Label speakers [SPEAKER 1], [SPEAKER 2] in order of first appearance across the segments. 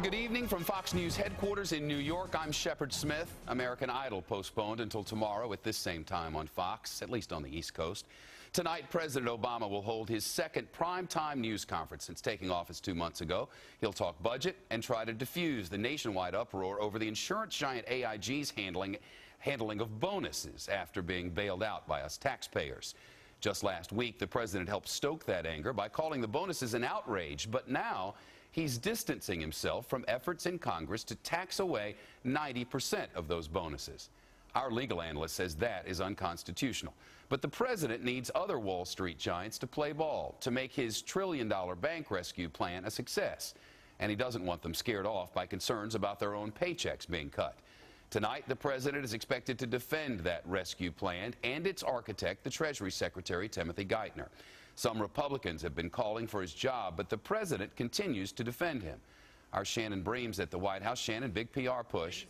[SPEAKER 1] And good evening from Fox News headquarters in New York. I'm Shepard Smith. American Idol postponed until tomorrow at this same time on Fox, at least on the East Coast. Tonight, President Obama will hold his second primetime news conference since taking office 2 months ago. He'll talk budget and try to diffuse the nationwide uproar over the insurance giant AIG's handling of bonuses after being bailed out by us taxpayers. Just last week, the president helped stoke that anger by calling the bonuses an outrage, but now he's distancing himself from efforts in Congress to tax away 90% of those bonuses. Our legal analyst says that is unconstitutional. But the president needs other Wall Street giants to play ball to make his trillion-dollar bank rescue plan a success. And he doesn't want them scared off by concerns about their own paychecks being cut. Tonight, the president is expected to defend that rescue plan and its architect, the Treasury Secretary Timothy Geithner. Some Republicans have been calling for his job, but the president continues to defend him. Our Shannon Breams at the White House. Shannon, big PR push.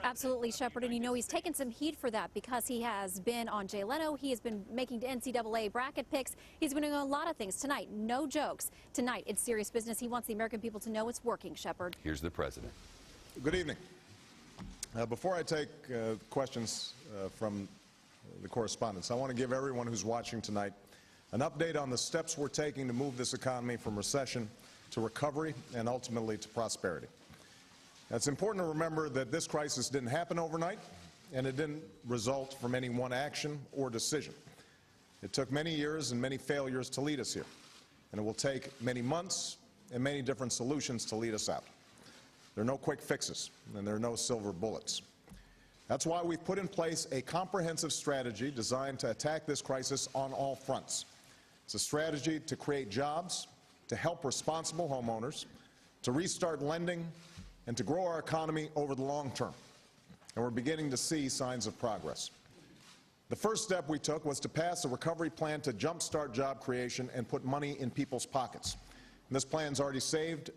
[SPEAKER 2] Absolutely, Shepard, and you know he's taken some heat for that because he has been on Jay Leno. He has been making NCAA bracket picks. He's been doing a lot of things. Tonight, no jokes. Tonight, it's serious business. He wants the American people to know it's working, Shepard.
[SPEAKER 1] Here's the president.
[SPEAKER 3] Good evening. Before I take questions from the correspondents, I want to give everyone who's watching tonight an update on the steps we're taking to move this economy from recession to recovery and ultimately to prosperity. It's important to remember that this crisis didn't happen overnight, and it didn't result from any one action or decision. It took many years and many failures to lead us here, and it will take many months and many different solutions to lead us out. There are no quick fixes, and there are no silver bullets. That's why we've put in place a comprehensive strategy designed to attack this crisis on all fronts. It's a strategy to create jobs, to help responsible homeowners, to restart lending, and to grow our economy over the long term. And we're beginning to see signs of progress. The first step we took was to pass a recovery plan to jumpstart job creation and put money in people's pockets. And this plan's already saved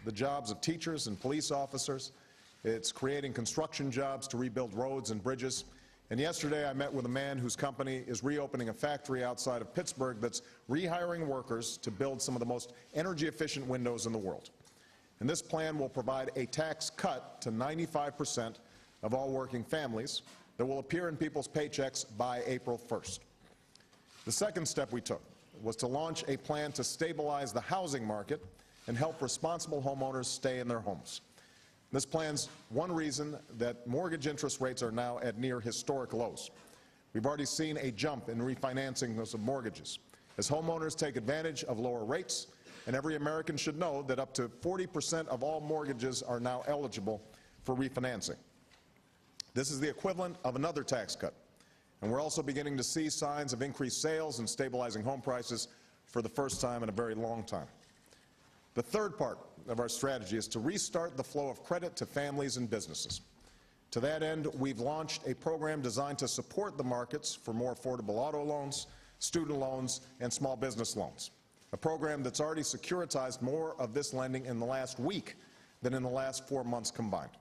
[SPEAKER 3] the jobs of teachers and police officers. It's creating construction jobs to rebuild roads and bridges. And yesterday I met with a man whose company is reopening a factory outside of Pittsburgh that's rehiring workers to build some of the most energy-efficient windows in the world. And this plan will provide a tax cut to 95% of all working families that will appear in people's paychecks by April 1st. The second step we took was to launch a plan to stabilize the housing market and help responsible homeowners stay in their homes. This plan's one reason that mortgage interest rates are now at near historic lows. We've already seen a jump in refinancing of mortgages as homeowners take advantage of lower rates, and every American should know that up to 40% of all mortgages are now eligible for refinancing. This is the equivalent of another tax cut, and we're also beginning to see signs of increased sales and stabilizing home prices for the first time in a very long time. The third part of our strategy is to restart the flow of credit to families and businesses. To that end, we've launched a program designed to support the markets for more affordable auto loans, student loans, and small business loans. A program that's already securitized more of this lending in the last week than in the last 4 months combined.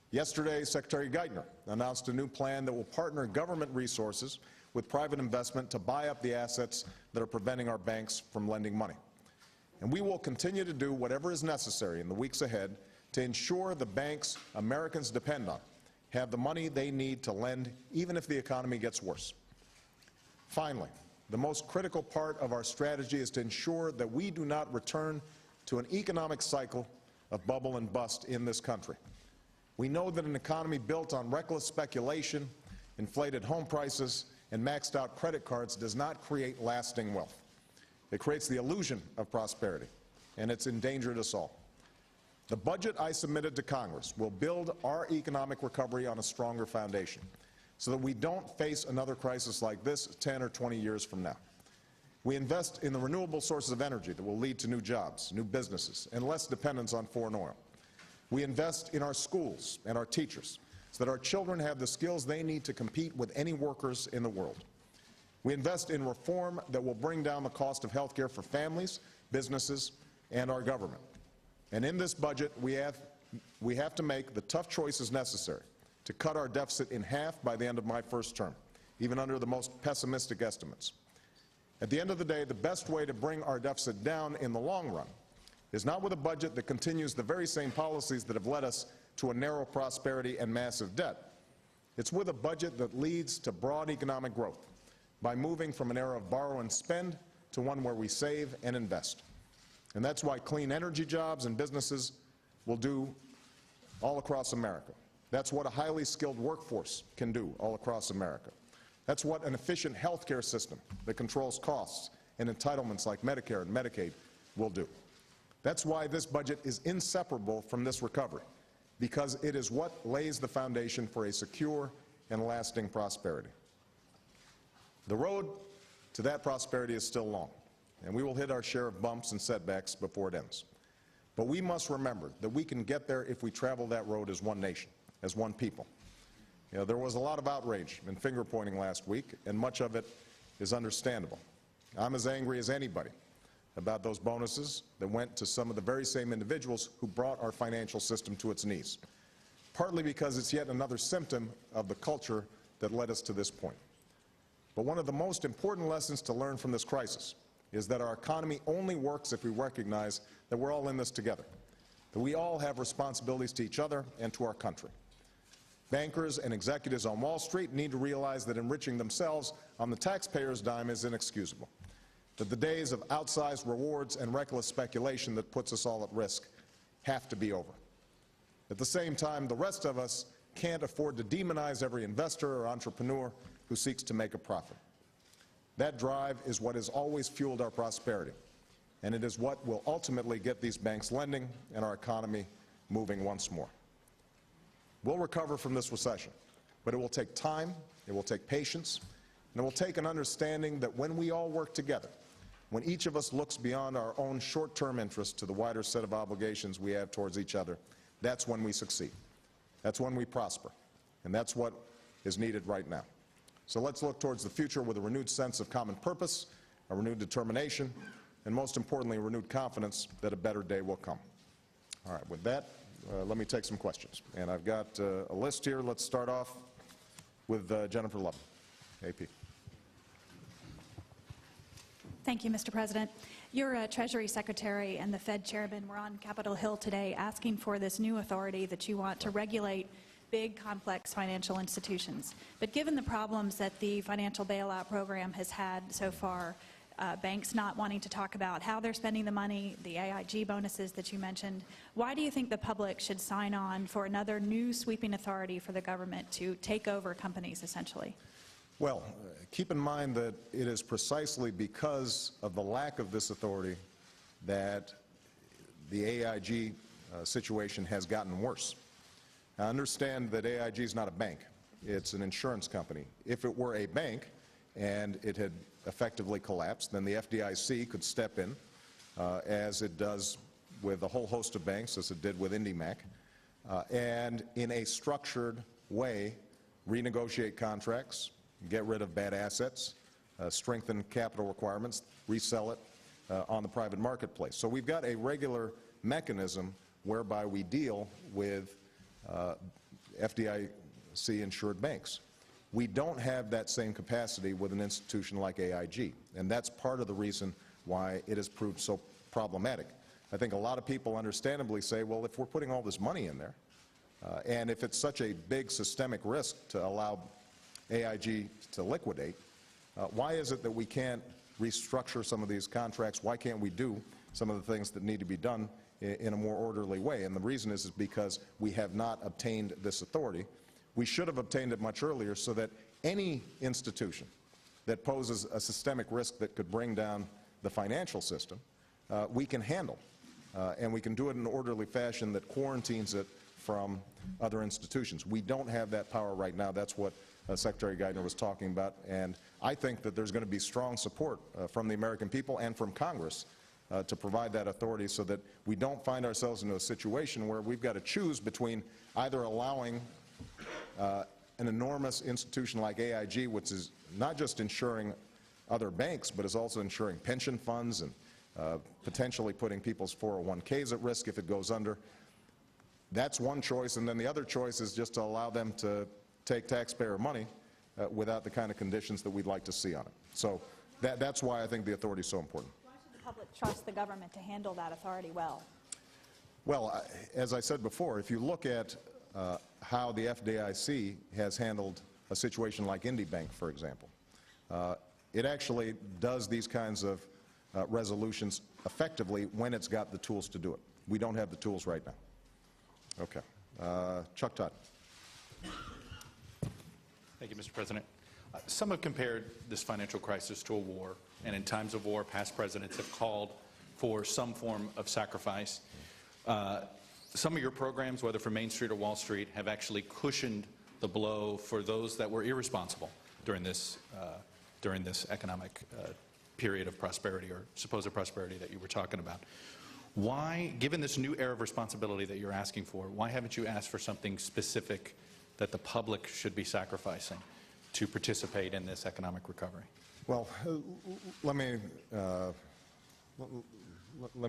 [SPEAKER 3] Yesterday, Secretary Geithner announced a new plan that will partner government resources with private investment to buy up the assets that are preventing our banks from lending money. And we will continue to do whatever is necessary in the weeks ahead to ensure the banks Americans depend on have the money they need to lend, even if the economy gets worse. Finally, the most critical part of our strategy is to ensure that we do not return to an economic cycle of bubble and bust in this country. We know that an economy built on reckless speculation, inflated home prices, and maxed out credit cards does not create lasting wealth. It creates the illusion of prosperity, and it's endangered us all. The budget I submitted to Congress will build our economic recovery on a stronger foundation so that we don't face another crisis like this 10 or 20 years from now. We invest in the renewable sources of energy that will lead to new jobs, new businesses, and less dependence on foreign oil. We invest in our schools and our teachers so that our children have the skills they need to compete with any workers in the world. We invest in reform that will bring down the cost of health care for families, businesses, and our government. And in this budget, we have to make the tough choices necessary to cut our deficit in half by the end of my first term, even under the most pessimistic estimates. At the end of the day, the best way to bring our deficit down in the long run is not with a budget that continues the very same policies that have led us to a narrow prosperity and massive debt. It's with a budget that leads to broad economic growth by moving from an era of borrow and spend to one where we save and invest. And that's why clean energy jobs and businesses will do all across America. That's what a highly skilled workforce can do all across America. That's what an efficient health care system that controls costs and entitlements like Medicare and Medicaid will do. That's why this budget is inseparable from this recovery, because it is what lays the foundation for a secure and lasting prosperity. The road to that prosperity is still long, and we will hit our share of bumps and setbacks before it ends. But we must remember that we can get there if we travel that road as one nation, as one people. You know, there was a lot of outrage and finger-pointing last week, and much of it is understandable. I'm as angry as anybody about those bonuses that went to some of the very same individuals who brought our financial system to its knees, partly because it's yet another symptom of the culture that led us to this point. But one of the most important lessons to learn from this crisis is that our economy only works if we recognize that we're all in this together, that we all have responsibilities to each other and to our country. Bankers and executives on Wall Street need to realize that enriching themselves on the taxpayer's dime is inexcusable, that the days of outsized rewards and reckless speculation that puts us all at risk have to be over. At the same time, the rest of us can't afford to demonize every investor or entrepreneur who seeks to make a profit. That drive is what has always fueled our prosperity, and it is what will ultimately get these banks lending and our economy moving once more. We'll recover from this recession, but it will take time, it will take patience, and it will take an understanding that when we all work together, when each of us looks beyond our own short-term interests to the wider set of obligations we have towards each other, that's when we succeed. That's when we prosper. And that's what is needed right now. So let's look towards the future with a renewed sense of common purpose, a renewed determination, and most importantly, a renewed confidence that a better day will come. All right, with that, let me take some questions. And I've got a list here. Let's start off with Jennifer Love, AP.
[SPEAKER 4] Thank you, Mr. President. Your Treasury Secretary and the Fed Chairman were on Capitol Hill today asking for this new authority that you want to regulate big, complex financial institutions. But given the problems that the financial bailout program has had so far, banks not wanting to talk about how they're spending the money, the AIG bonuses that you mentioned, why do you think the public should sign on for another new sweeping authority for the government to take over companies, essentially?
[SPEAKER 3] Well, keep in mind that it is precisely because of the lack of this authority that the AIG situation has gotten worse. Now, understand that AIG is not a bank. It's an insurance company. If it were a bank and it had effectively collapsed, then the FDIC could step in, as it does with a whole host of banks, as it did with IndyMac, and in a structured way renegotiate contracts, get rid of bad assets, strengthen capital requirements, resell it on the private marketplace. So we've got a regular mechanism whereby we deal with FDIC-insured banks. We don't have that same capacity with an institution like AIG, and that's part of the reason why it has proved so problematic. I think a lot of people understandably say, well, if we're putting all this money in there, and if it's such a big systemic risk to allow AIG to liquidate, why is it that we can't restructure some of these contracts? Why can't we do some of the things that need to be done in a more orderly way? And the reason is because we have not obtained this authority. We should have obtained it much earlier so that any institution that poses a systemic risk that could bring down the financial system, we can handle. And we can do it in an orderly fashion that quarantines it from other institutions. We don't have that power right now. That's what Secretary Geithner was talking about. And I think that there's going to be strong support from the American people and from Congress to provide that authority so that we don't find ourselves in a situation where we've got to choose between either allowing an enormous institution like AIG, which is not just insuring other banks, but is also insuring pension funds and potentially putting people's 401ks at risk if it goes under. That's one choice, and then the other choice is just to allow them to take taxpayer money without the kind of conditions that we'd like to see on it. So that's why I think the authority is so important.
[SPEAKER 4] Why should the public trust the government to handle that authority well?
[SPEAKER 3] Well, as I said before, if you look at how the FDIC has handled a situation like IndyBank, for example, it actually does these kinds of resolutions effectively when it's got the tools to do it. We don't have the tools right now. Okay. Chuck Todd.
[SPEAKER 5] Thank you, Mr. President. Some have compared this financial crisis to a war, and in times of war, past presidents have called for some form of sacrifice. Some of your programs, whether for Main Street or Wall Street, have actually cushioned the blow for those that were irresponsible during this economic period of prosperity or supposed prosperity that you were talking about. Why, given this new era of responsibility that you're asking for, why haven't you asked for something specific that the public should be sacrificing to participate in this economic recovery?
[SPEAKER 3] Well, let me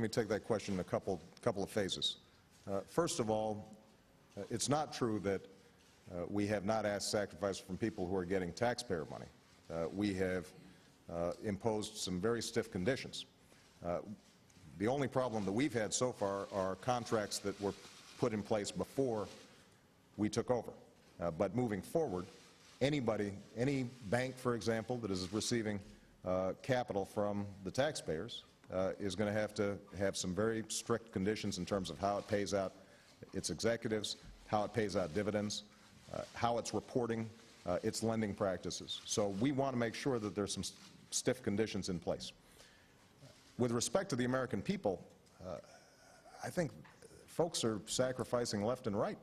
[SPEAKER 3] take that question in a couple of phases. First of all, it's not true that we have not asked sacrifice from people who are getting taxpayer money. We have imposed some very stiff conditions. The only problem that we've had so far are contracts that were put in place before we took over. But moving forward, anybody, any bank, for example, that is receiving capital from the taxpayers is going to have some very strict conditions in terms of how it pays out its executives, how it pays out dividends, how it's reporting its lending practices. So we want to make sure that there's some stiff conditions in place. With respect to the American people, I think folks are sacrificing left and right.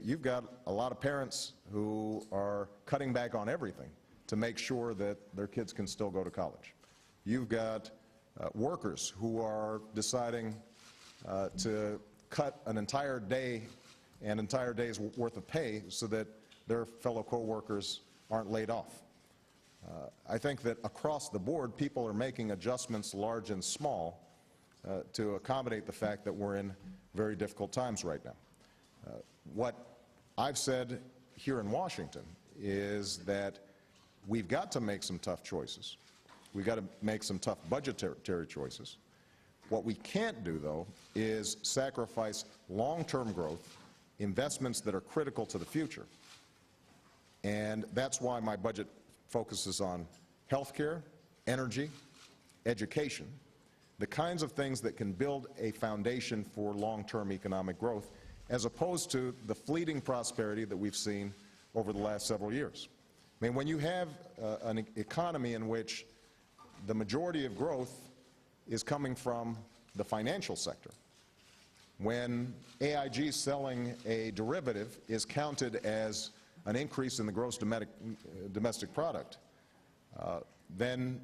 [SPEAKER 3] You've got a lot of parents who are cutting back on everything to make sure that their kids can still go to college. You've got workers who are deciding to cut an entire day and entire day's worth of pay so that their fellow co-workers aren't laid off. I think that across the board, people are making adjustments, large and small, to accommodate the fact that we're in very difficult times right now. What I've said here in Washington is that we've got to make some tough choices. We've got to make some tough budgetary choices. What we can't do, though, is sacrifice long-term growth, investments that are critical to the future. And that's why my budget focuses on health care, energy, education, the kinds of things that can build a foundation for long-term economic growth, as opposed to the fleeting prosperity that we've seen over the last several years. I mean, when you have an economy in which the majority of growth is coming from the financial sector, when AIG selling a derivative is counted as an increase in the gross domestic product, then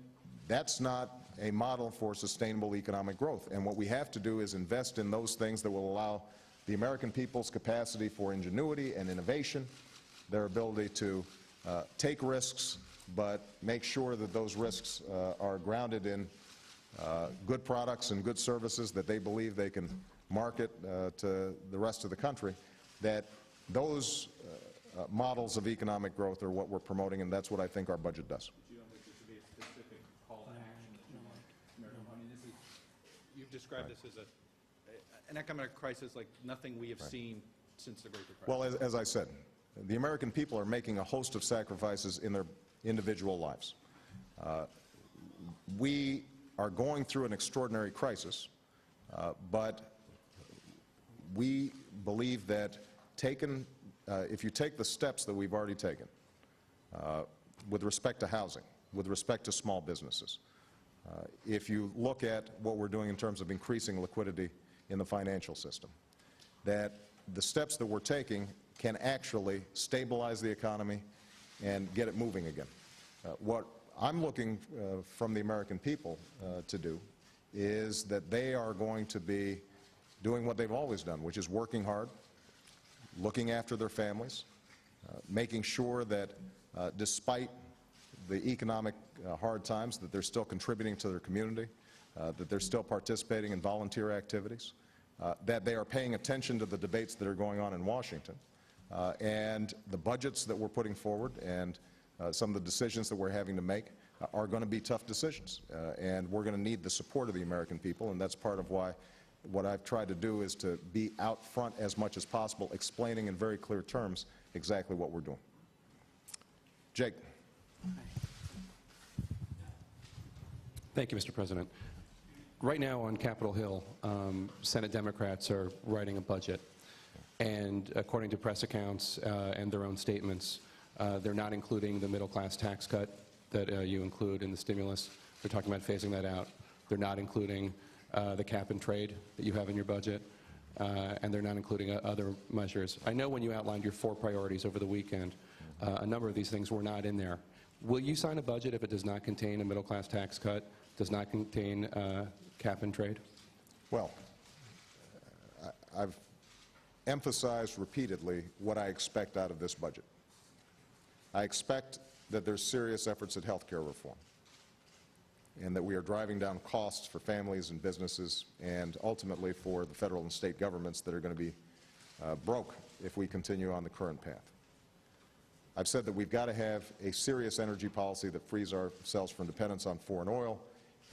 [SPEAKER 3] that's not a model for sustainable economic growth. And what we have to do is invest in those things that will allow the American people's capacity for ingenuity and innovation, their ability to take risks, but make sure that those risks are grounded in good products and good services that they believe they can market to the rest of the country, that those models of economic growth are what we're promoting, and that's what I think our budget does.
[SPEAKER 5] You don't think this would be a specific call to action that you want American? I mean, you've described this as an economic crisis like nothing we have seen since the Great Depression.
[SPEAKER 3] Well, as I said, the American people are making a host of sacrifices in their individual lives. We are going through an extraordinary crisis, but we believe that if you take the steps that we've already taken with respect to housing, with respect to small businesses, if you look at what we're doing in terms of increasing liquidity in the financial system, that the steps that we're taking can actually stabilize the economy and get it moving again. What I'm looking from the American people to do is that they are going to be doing what they've always done, which is working hard, looking after their families, making sure that despite the economic hard times, that they're still contributing to their community, that they're still participating in volunteer activities, that they are paying attention to the debates that are going on in Washington, and the budgets that we're putting forward and some of the decisions that we're having to make, are going to be tough decisions, and we're going to need the support of the American people, and that's part of why what I've tried to do is to be out front as much as possible, explaining in very clear terms exactly what we're doing. Jake.
[SPEAKER 6] Thank you, Mr. President. Right now on Capitol Hill, Senate Democrats are writing a budget, and according to press accounts and their own statements, they're not including the middle-class tax cut that you include in the stimulus. They're talking about phasing that out. They're not including the cap and trade that you have in your budget, and they're not including other measures. I know when you outlined your 4 priorities over the weekend, a number of these things were not in there. Will you sign a budget if it does not contain a middle-class tax cut, does not contain cap and trade?
[SPEAKER 3] Well, I've emphasized repeatedly what I expect out of this budget. I expect that there's serious efforts at health care reform, and that we are driving down costs for families and businesses, and ultimately for the federal and state governments that are going to be broke if we continue on the current path. I've said that we've got to have a serious energy policy that frees ourselves from dependence on foreign oil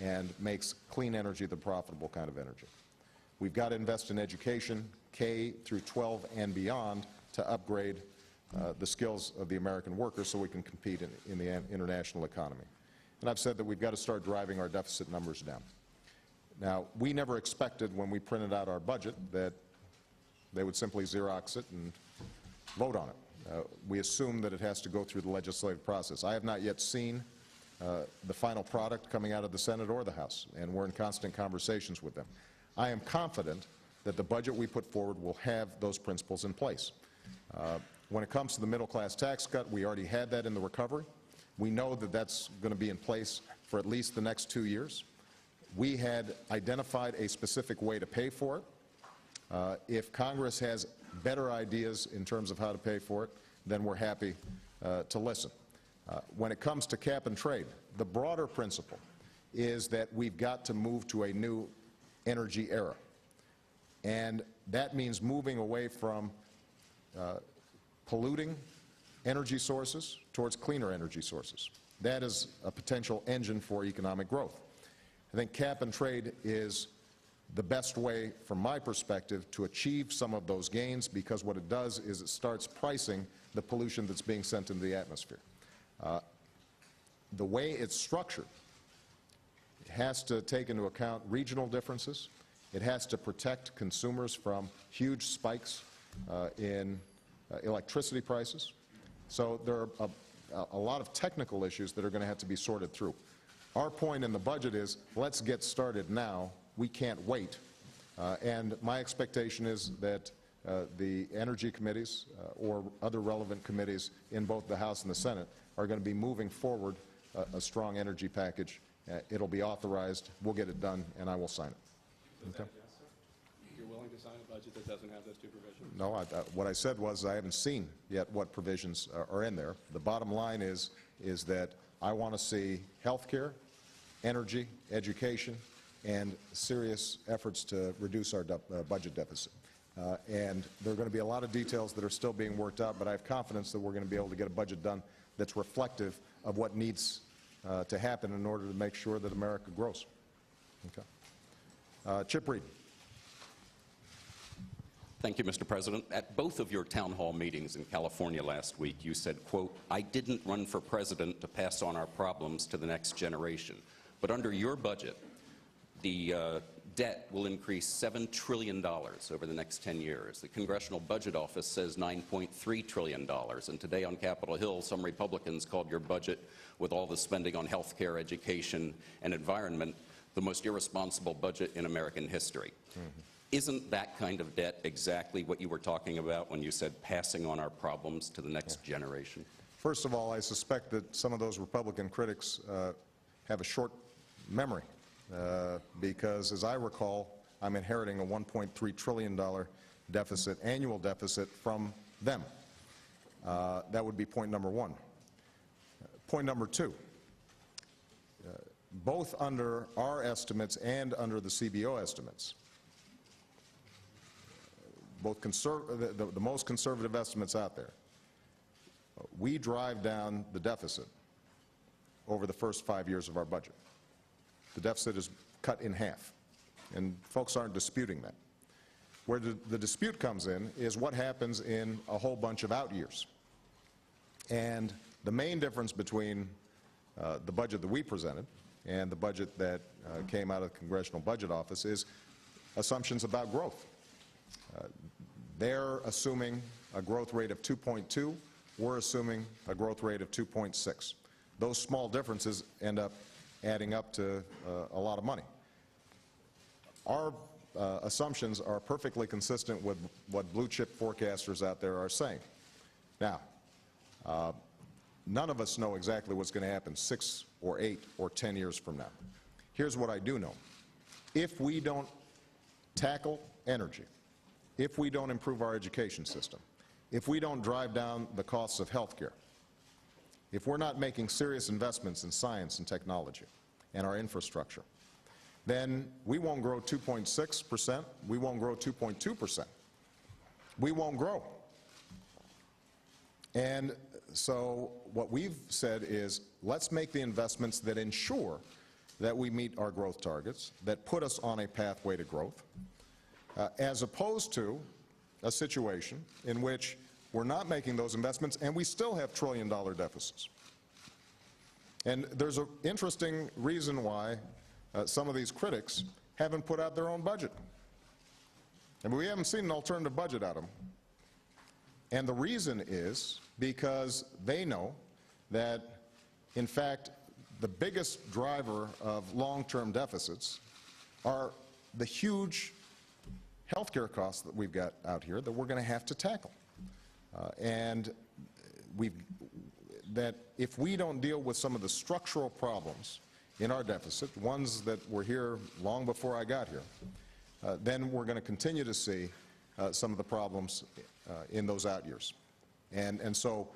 [SPEAKER 3] and makes clean energy the profitable kind of energy. We've got to invest in education, K through 12 and beyond, to upgrade the skills of the American workers so we can compete in the international economy. And I've said that we've got to start driving our deficit numbers down. Now, we never expected when we printed out our budget that they would simply Xerox it and vote on it. We assume that it has to go through the legislative process. I have not yet seen the final product coming out of the Senate or the House, and we're in constant conversations with them. I am confident that the budget we put forward will have those principles in place. When it comes to the middle-class tax cut, we already had that in the recovery. We know that that's going to be in place for at least the next 2 years. We had identified a specific way to pay for it. If Congress has better ideas in terms of how to pay for it, then we're happy to listen. When it comes to cap and trade, the broader principle is that we've got to move to a new energy era. And that means moving away from polluting energy sources towards cleaner energy sources. That is a potential engine for economic growth. I think cap and trade is the best way, from my perspective, to achieve some of those gains, because what it does is it starts pricing the pollution that's being sent into the atmosphere. The way it's structured, it has to take into account regional differences. It has to protect consumers from huge spikes in electricity prices. So there are a lot of technical issues that are going to have to be sorted through. Our point in the budget is, let's get started now. We can't wait. And my expectation is that the energy committees or other relevant committees in both the House and the Senate are going to be moving forward a strong energy package. It'll be authorized. We'll get it done, and I will sign it. Okay?
[SPEAKER 6] You're willing to sign a budget that doesn't have those 2 provisions?
[SPEAKER 3] No, what I said was I haven't seen yet what provisions are in there. The bottom line is that I want to see health care, energy, education, and serious efforts to reduce our budget deficit. And there are going to be a lot of details that are still being worked out, but I have confidence that we're going to be able to get a budget done that's reflective of what needs to happen in order to make sure that America grows. Okay. Chip Reed.
[SPEAKER 7] Thank you, Mr. President. At both of your town hall meetings in California last week, you said, quote, "I didn't run for president to pass on our problems to the next generation. But under your budget, the debt will increase $7 trillion over the next 10 years. The Congressional Budget Office says $9.3 trillion. And today on Capitol Hill, some Republicans called your budget, with all the spending on health care, education, and environment, the most irresponsible budget in American history. Mm-hmm. Isn't that kind of debt exactly what you were talking about when you said passing on our problems to the next generation?
[SPEAKER 3] First of all, I suspect that some of those Republican critics have a short memory. Because, as I recall, I'm inheriting a $1.3 trillion deficit, annual deficit, from them. That would be point number one. Point number two, both under our estimates and under the CBO estimates, both the most conservative estimates out there, we drive down the deficit over the first 5 years of our budget. The deficit is cut in half, and folks aren't disputing that. Where the dispute comes in is what happens in a whole bunch of out years. And the main difference between the budget that we presented and the budget that came out of the Congressional Budget Office is assumptions about growth. They're assuming a growth rate of 2.2. We're assuming a growth rate of 2.6. Those small differences end up adding up to a lot of money. Our assumptions are perfectly consistent with what blue chip forecasters out there are saying. Now, none of us know exactly what's going to happen 6 or 8 or 10 years from now. Here's what I do know. If we don't tackle energy, if we don't improve our education system, if we don't drive down the costs of health care, if we're not making serious investments in science and technology and our infrastructure, then we won't grow 2.6%, we won't grow 2.2%. We won't grow. And so what we've said is, let's make the investments that ensure that we meet our growth targets, that put us on a pathway to growth, as opposed to a situation in which we're not making those investments and we still have trillion-dollar deficits. And there's an interesting reason why some of these critics haven't put out their own budget. And we haven't seen an alternative budget out of them. And the reason is because they know that, in fact, the biggest driver of long-term deficits are the huge health care costs that we've got out here that we're going to have to tackle. And that if we don't deal with some of the structural problems in our deficit, ones that were here long before I got here, then we're going to continue to see some of the problems in those out years. And so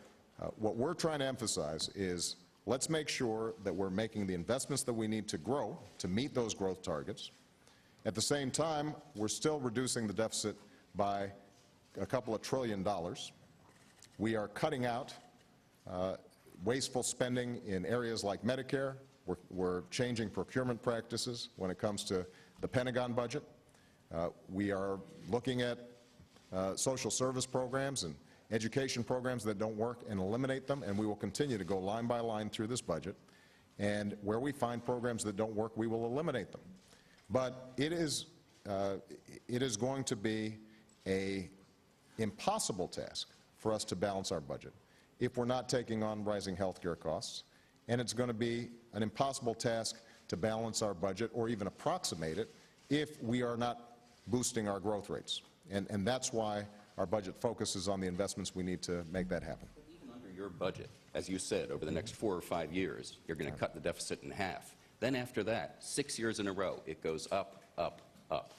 [SPEAKER 3] what we're trying to emphasize is, let's make sure that we're making the investments that we need to grow, to meet those growth targets. At the same time, we're still reducing the deficit by a couple of $1 trillion. We are cutting out wasteful spending in areas like Medicare. We're changing procurement practices when it comes to the Pentagon budget. We are looking at social service programs and education programs that don't work and eliminate them, and we will continue to go line by line through this budget. And where we find programs that don't work, we will eliminate them. But it is going to be an impossible task for us to balance our budget if we're not taking on rising health care costs, and it's going to be an impossible task to balance our budget or even approximate it if we are not boosting our growth rates. And that's why our budget focuses on the investments we need to make that happen.
[SPEAKER 7] But even under your budget, as you said, over the next 4 or 5 years, you're going to cut the deficit in half. Then after that, 6 years in a row, it goes up, up, up.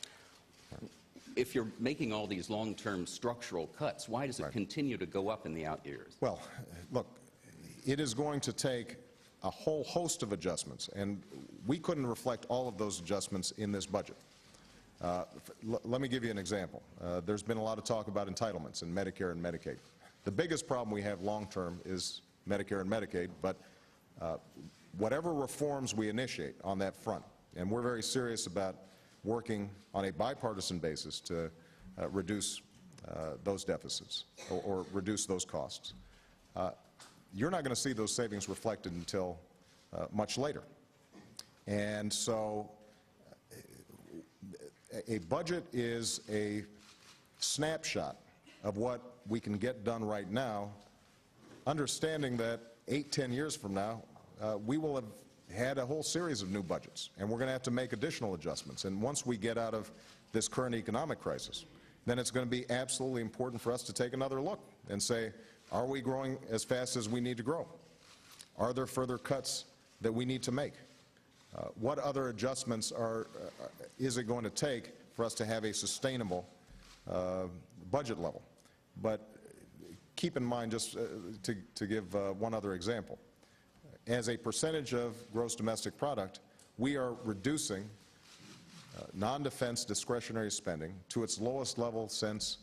[SPEAKER 7] If you're making all these long-term structural cuts, why does it continue to go up in the out years?
[SPEAKER 3] Well, look, it is going to take a whole host of adjustments, and we couldn't reflect all of those adjustments in this budget. Let me give you an example. There's been a lot of talk about entitlements in Medicare and Medicaid. The biggest problem we have long-term is Medicare and Medicaid, but whatever reforms we initiate on that front, and we're very serious about working on a bipartisan basis to reduce those deficits or reduce those costs, you're not going to see those savings reflected until much later. And so a budget is a snapshot of what we can get done right now, understanding that 8-10 years from now, we will have had a whole series of new budgets, and we're going to have to make additional adjustments. And once we get out of this current economic crisis, then it's going to be absolutely important for us to take another look and say, are we growing as fast as we need to grow? Are there further cuts that we need to make? What other adjustments is it going to take for us to have a sustainable budget level? But keep in mind, just to give one other example, as a percentage of gross domestic product, we are reducing non-defense discretionary spending to its lowest level since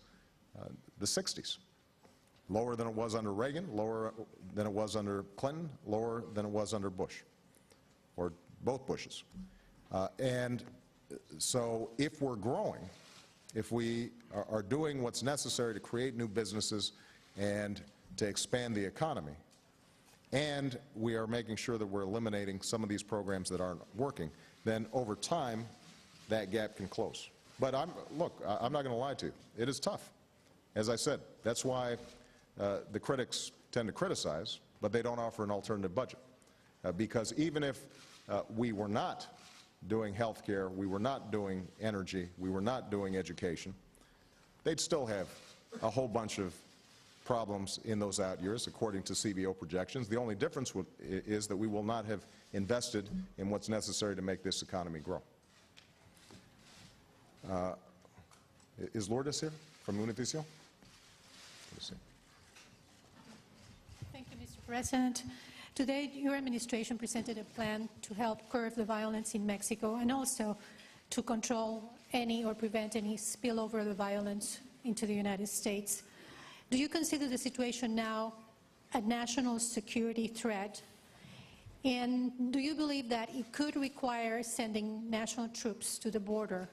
[SPEAKER 3] the 60s. lower than it was under Reagan, lower than it was under Clinton, lower than it was under Bush, or both Bushes. And so if we're growing, if we are doing what's necessary to create new businesses and to expand the economy, and we are making sure that we're eliminating some of these programs that aren't working, then over time, that gap can close. But look, I'm not going to lie to you. It is tough. As I said, that's why the critics tend to criticize, but they don't offer an alternative budget. Because even if we were not doing health care, we were not doing energy, we were not doing education, they'd still have a whole bunch of problems in those out years, according to CBO projections. The only difference is that we will not have invested in what's necessary to make this economy grow. Is Lourdes here from Univision?
[SPEAKER 8] Thank you, Mr. President. Today, your administration presented a plan to help curb the violence in Mexico and also to control any or prevent any spillover of the violence into the United States. Do you consider the situation now a national security threat? And do you believe that it could require sending national troops to the border?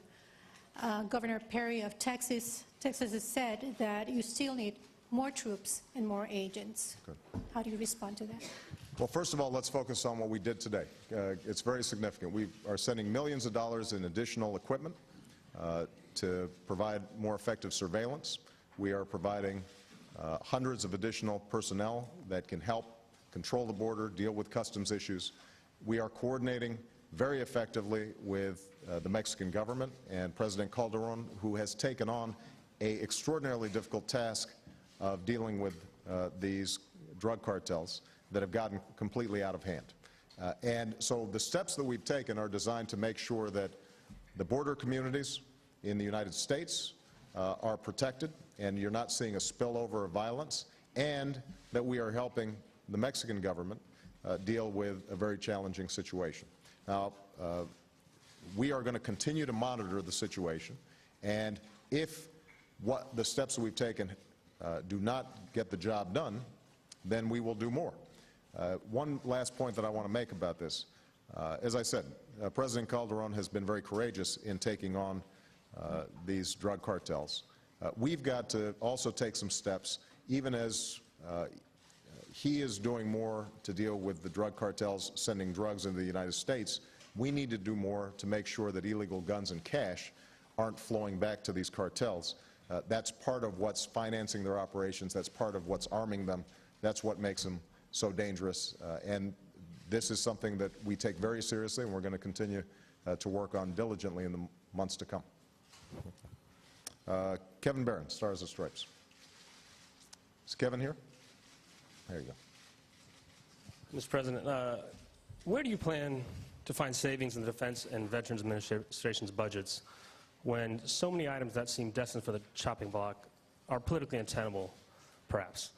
[SPEAKER 8] Governor Perry of Texas has said that you still need more troops and more agents.
[SPEAKER 3] Good.
[SPEAKER 8] How do you respond to that?
[SPEAKER 3] Well, first of all, let's focus on what we did today. It's very significant. We are sending millions of dollars in additional equipment to provide more effective surveillance. We are providing hundreds of additional personnel that can help control the border, deal with customs issues. We are coordinating very effectively with the Mexican government and President Calderon, who has taken on an extraordinarily difficult task of dealing with these drug cartels that have gotten completely out of hand. And so the steps that we've taken are designed to make sure that the border communities in the United States are protected and you're not seeing a spillover of violence, and that we are helping the Mexican government deal with a very challenging situation. Now, we are going to continue to monitor the situation, and if what the steps that we've taken do not get the job done, then we will do more. One last point that I want to make about this. As I said, President Calderon has been very courageous in taking on these drug cartels. We've got to also take some steps, even as he is doing more to deal with the drug cartels sending drugs into the United States. We need to do more to make sure that illegal guns and cash aren't flowing back to these cartels. That's part of what's financing their operations. That's part of what's arming them. That's what makes them so dangerous. And this is something that we take very seriously, and we're going to continue to work on diligently in the months to come. Kevin Barron, Stars and Stripes. Is Kevin here? There you go.
[SPEAKER 9] Mr. President, where do you plan to find savings in the Defense and Veterans Administration's budgets when so many items that seem destined for the chopping block are politically untenable, perhaps?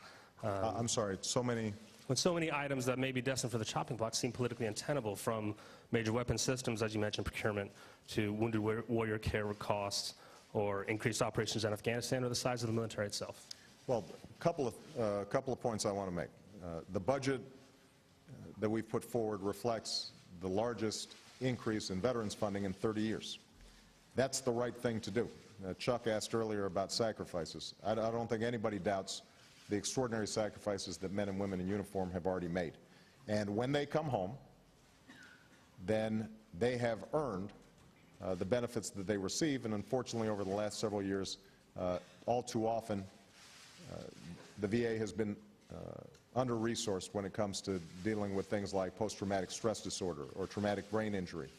[SPEAKER 3] I'm sorry, so many...
[SPEAKER 9] When so many items that may be destined for the chopping block seem politically untenable, from major weapon systems, as you mentioned, procurement, to wounded warrior care costs, or increased operations in Afghanistan, or the size of the military itself?
[SPEAKER 3] Well, a couple of points I want to make. The budget that we've put forward reflects the largest increase in veterans funding in 30 years. That's the right thing to do. Chuck asked earlier about sacrifices. I don't think anybody doubts the extraordinary sacrifices that men and women in uniform have already made. And when they come home, then they have earned the benefits that they receive, and unfortunately over the last several years, all too often, the VA has been under-resourced when it comes to dealing with things like post-traumatic stress disorder or traumatic brain injury,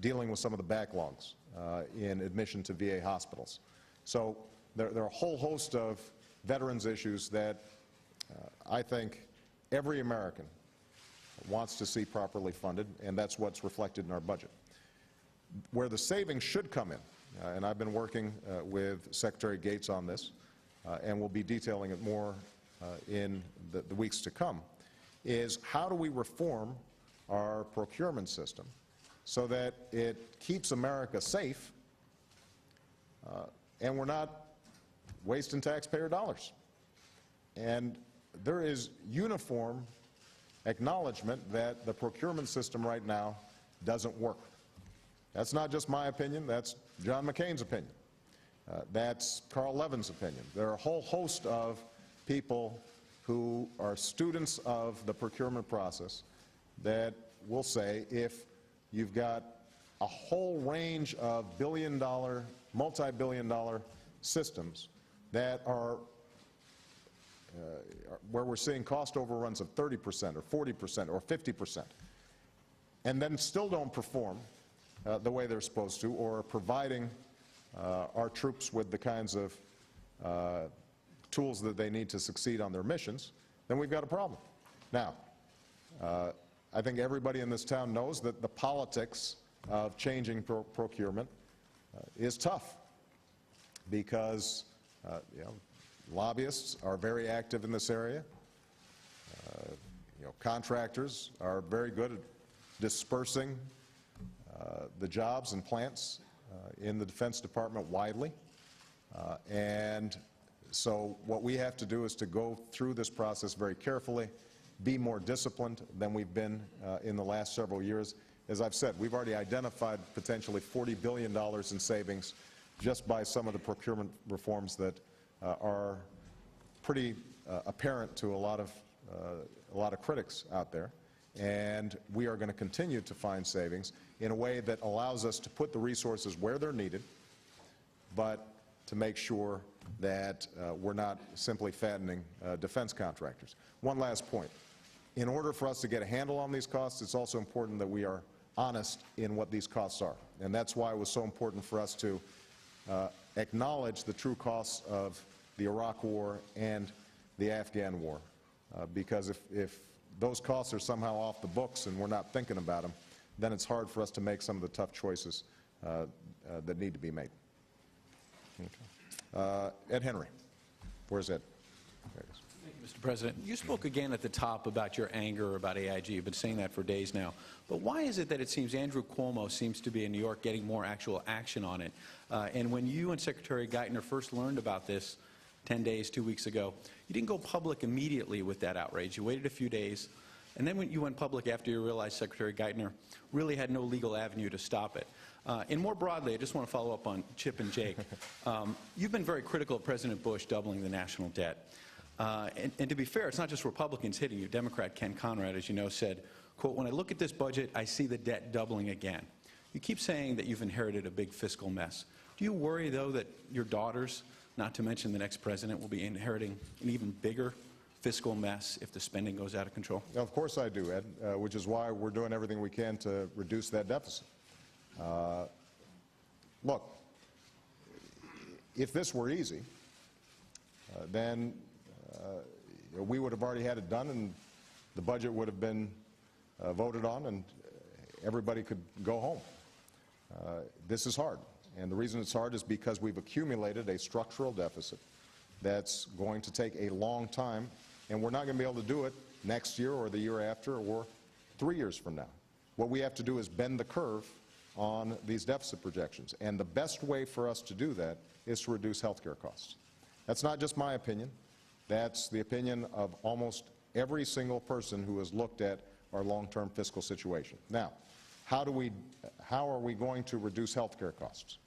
[SPEAKER 3] dealing with some of the backlogs in admission to VA hospitals. So there are a whole host of veterans issues that I think every American wants to see properly funded, and that's what's reflected in our budget. Where the savings should come in, and I've been working with Secretary Gates on this, and we'll be detailing it more in the weeks to come, is how do we reform our procurement system so that it keeps America safe and we're not wasting taxpayer dollars. And there is uniform acknowledgement that the procurement system right now doesn't work. That's not just my opinion, that's John McCain's opinion. That's Carl Levin's opinion. There are a whole host of people who are students of the procurement process that will say if you've got a whole range of billion-dollar, multi-billion-dollar systems that are where we're seeing cost overruns of 30% or 40% or 50%, and then still don't perform the way they're supposed to, or providing our troops with the kinds of tools that they need to succeed on their missions, then we've got a problem. Now, I think everybody in this town knows that the politics of changing procurement is tough because lobbyists are very active in this area. Contractors are very good at dispersing the jobs and plants in the Defense Department widely. And so what we have to do is to go through this process very carefully, be more disciplined than we've been in the last several years. As I've said, we've already identified potentially $40 billion in savings just by some of the procurement reforms that are pretty apparent to a lot of critics out there. And we are going to continue to find savings in a way that allows us to put the resources where they're needed, but to make sure that we're not simply fattening defense contractors. One last point. In order for us to get a handle on these costs, it's also important that we are honest in what these costs are. And that's why it was so important for us to acknowledge the true costs of the Iraq War and the Afghan War. Because if those costs are somehow off the books and we're not thinking about them, then it's hard for us to make some of the tough choices that need to be made. Okay. Ed Henry. Where's Ed? There he is.
[SPEAKER 10] Thank you, Mr. President. You spoke again at the top about your anger about AIG. You've been saying that for days now. But why is it that it seems Andrew Cuomo seems to be in New York getting more actual action on it? And when you and Secretary Geithner first learned about this 10 days, 2 weeks ago, you didn't go public immediately with that outrage. You waited a few days. And then when you went public after you realized Secretary Geithner really had no legal avenue to stop it. And more broadly, I just want to follow up on Chip and Jake. You've been very critical of President Bush doubling the national debt. And to be fair, it's not just Republicans hitting you. Democrat Ken Conrad, as you know, said, quote, "When I look at this budget, I see the debt doubling again." You keep saying that you've inherited a big fiscal mess. Do you worry, though, that your daughters, not to mention the next president, will be inheriting an even bigger fiscal mess if the spending goes out of control?
[SPEAKER 3] Of course I do, Ed, which is why we're doing everything we can to reduce that deficit. Look, if this were easy, then we would have already had it done and the budget would have been voted on and everybody could go home. This is hard, and the reason it's hard is because we've accumulated a structural deficit that's going to take a long time, and we're not going to be able to do it next year or the year after or 3 years from now. What we have to do is bend the curve on these deficit projections, and the best way for us to do that is to reduce health care costs. That's not just my opinion. That's the opinion of almost every single person who has looked at our long-term fiscal situation. Now, how are we going to reduce health care costs?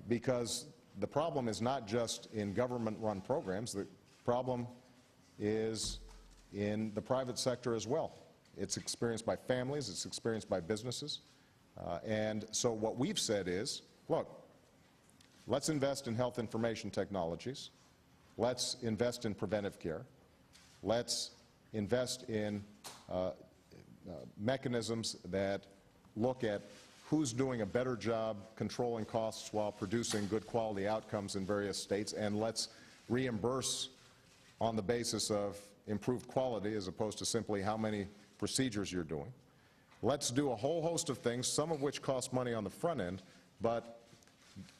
[SPEAKER 3] Because the problem is not just in government-run programs. The problem is in the private sector as well. It's experienced by families. It's experienced by businesses. And so what we've said is, look, let's invest in health information technologies. Let's invest in preventive care. Let's invest in mechanisms that look at who's doing a better job controlling costs while producing good quality outcomes in various states, and let's reimburse on the basis of improved quality as opposed to simply how many procedures you're doing. Let's do a whole host of things, some of which cost money on the front end, but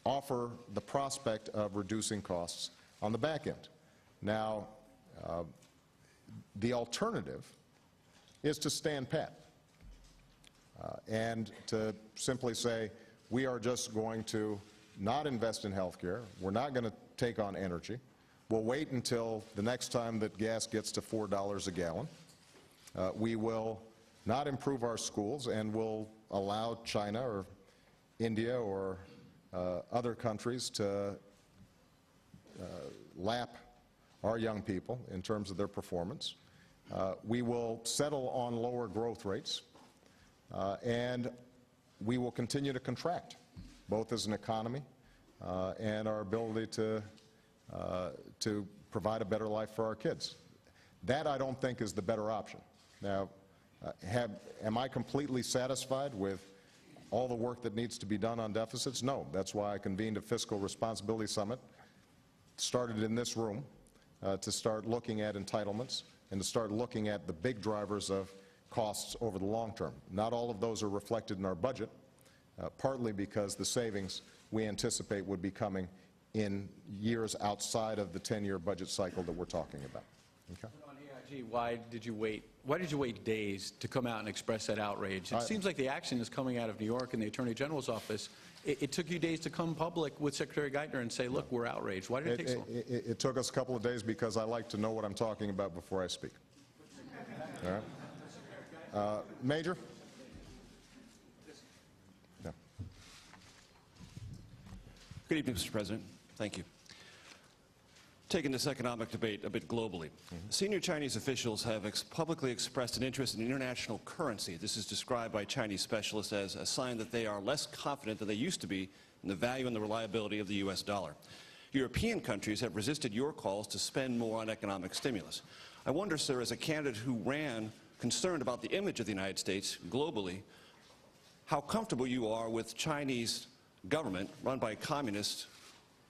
[SPEAKER 3] offer the prospect of reducing costs on the back end. Now, the alternative is to stand pat and to simply say, we are just going to not invest in health care, we're not going to take on energy, We'll wait until the next time that gas gets to $4 a gallon. We will not improve our schools, and will allow China or India or other countries to lap our young people in terms of their performance. We will settle on lower growth rates, and we will continue to contract, both as an economy and our ability to provide a better life for our kids. That, I don't think, is the better option. Now, am I completely satisfied with all the work that needs to be done on deficits? No. That's why I convened a Fiscal Responsibility Summit, started in this room, to start looking at entitlements and to start looking at the big drivers of costs over the long term. Not all of those are reflected in our budget, partly because the savings we anticipate would be coming in years outside of the 10-year budget cycle that we're talking about. Okay?
[SPEAKER 10] On AIG, why did you wait days to come out and express that outrage? It seems like the action is coming out of New York and the Attorney General's office. It took you days to come public with Secretary Geithner and say, look, we're outraged. Why did it take so long?
[SPEAKER 3] It took us a couple of days because I like to know what I'm talking about before I speak. All right? Major? Yeah.
[SPEAKER 11] Good evening, Mr. President. Thank you. Taking this economic debate a bit globally, senior Chinese officials have publicly expressed an interest in international currency. This is described by Chinese specialists as a sign that they are less confident than they used to be in the value and the reliability of the U.S. dollar. European countries have resisted your calls to spend more on economic stimulus. I wonder, sir, as a candidate who ran concerned about the image of the United States globally, how comfortable you are with Chinese government run by communists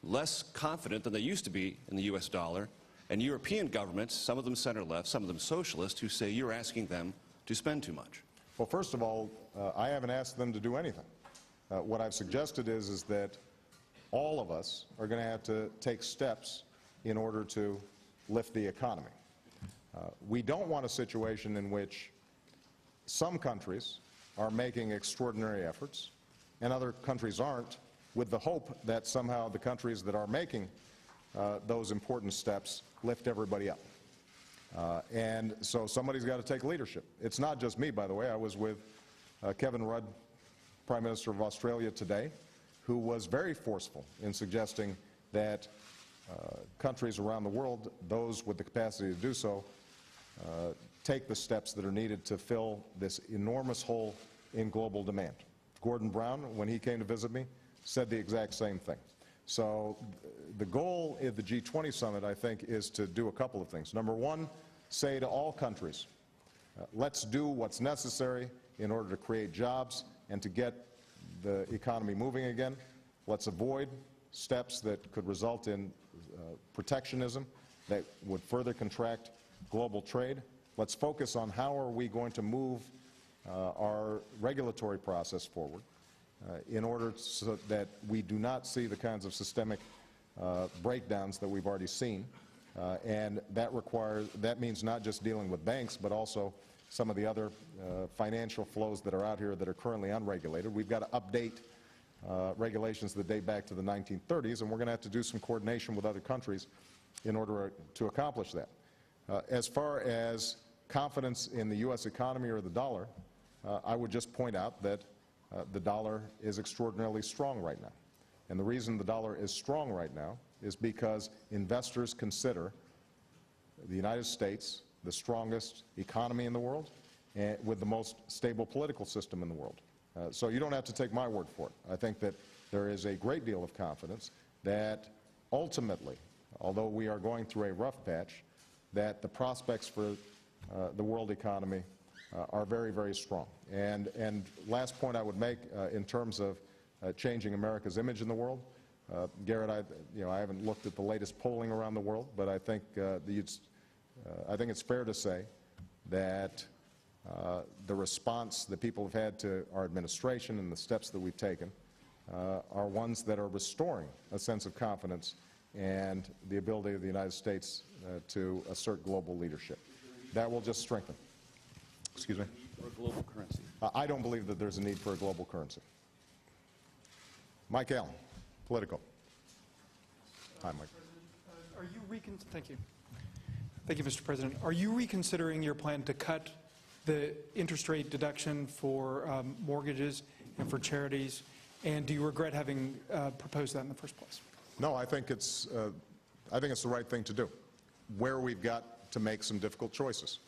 [SPEAKER 11] less confident than they used to be in the U.S. dollar, and European governments, some of them center-left, some of them socialist, who say you're asking them to spend too much?
[SPEAKER 3] Well, first of all, I haven't asked them to do anything. What I've suggested is that all of us are going to have to take steps in order to lift the economy. We don't want a situation in which some countries are making extraordinary efforts and other countries aren't, with the hope that somehow the countries that are making those important steps lift everybody up. And so somebody's got to take leadership. It's not just me, by the way. I was with Kevin Rudd, Prime Minister of Australia, today, who was very forceful in suggesting that countries around the world, those with the capacity to do so, take the steps that are needed to fill this enormous hole in global demand. Gordon Brown, when he came to visit me, said the exact same thing. So the goal of the G20 summit, I think, is to do a couple of things. Number one, say to all countries, let's do what's necessary in order to create jobs and to get the economy moving again. Let's avoid steps that could result in protectionism that would further contract global trade. Let's focus on how are we going to move our regulatory process forward in order so that we do not see the kinds of systemic breakdowns that we've already seen. And that means not just dealing with banks, but also some of the other financial flows that are out here that are currently unregulated. We've got to update regulations that date back to the 1930s, and we're going to have to do some coordination with other countries in order to accomplish that. As far as confidence in the U.S. economy or the dollar, I would just point out that the dollar is extraordinarily strong right now. And the reason the dollar is strong right now is because investors consider the United States the strongest economy in the world and with the most stable political system in the world. So you don't have to take my word for it. I think that there is a great deal of confidence that ultimately, although we are going through a rough patch, that the prospects for the world economy are very, very strong. And last point I would make in terms of changing America's image in the world, Garrett, I haven't looked at the latest polling around the world, but I think it's fair to say that the response that people have had to our administration and the steps that we've taken are ones that are restoring a sense of confidence and the ability of the United States to assert global leadership. That will just strengthen. Excuse me?
[SPEAKER 11] For a global currency.
[SPEAKER 3] I don't believe that there's a need for a global currency. Mike Allen, Politico. Hi, Mike.
[SPEAKER 12] Thank you. Thank you, Mr. President. Are you reconsidering your plan to cut the interest rate deduction for mortgages and for charities? And do you regret having proposed that in the first place?
[SPEAKER 3] No, I think it's the right thing to do, where we've got to make some difficult choices.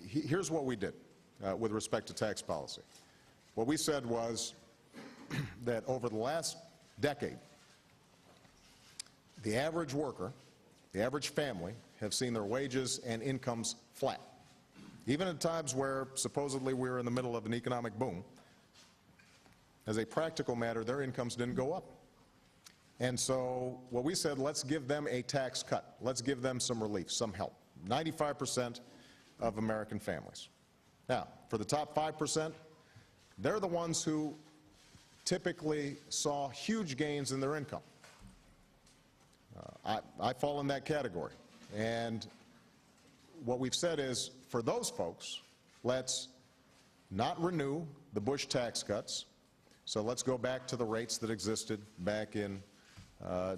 [SPEAKER 3] Here's what we did with respect to tax policy. What we said was that over the last decade, the average worker, the average family, have seen their wages and incomes flat. Even at times where supposedly we're in the middle of an economic boom, as a practical matter, their incomes didn't go up. And so what we said, let's give them a tax cut. Let's give them some relief, some help. 95% of American families. Now, for the top 5%, they're the ones who typically saw huge gains in their income. I fall in that category. And what we've said is, for those folks, let's not renew the Bush tax cuts. So let's go back to the rates that existed back in